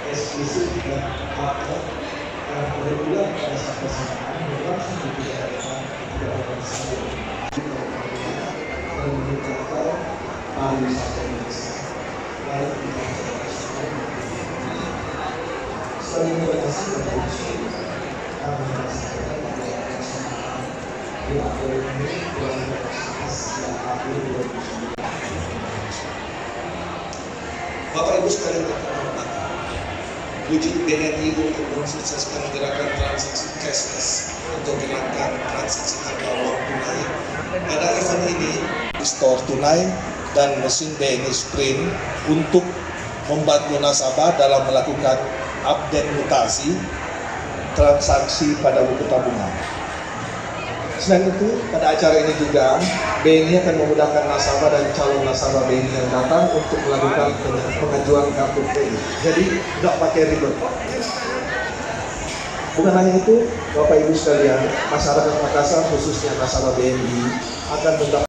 eksplisit dan upload kebetulan pada saat persamaan berlangsung di tiga organisasi dan meningkatkan pariwisata Indonesia. Lalu kita selain berhasil berfungsi kami merasakan pada persamaan di April ini 2019 dan April 2019. Bapak Ibu sekalian terhormat, wujud BNI untuk mensukseskan gerakan transaksi cashless untuk gerakan transaksi tanpa uang tunai. Pada event ini, store tunai dan mesin BNI Sprint untuk membantu nasabah dalam melakukan update mutasi transaksi pada buku tabungan. Selain itu, pada acara ini juga BNI akan memudahkan nasabah dan calon nasabah BNI yang datang untuk melakukan pengajuan kartu kredit. Jadi tidak pakai ribet. Bukan hanya itu, Bapak Ibu sekalian, masyarakat Makassar khususnya nasabah BNI akan mendapat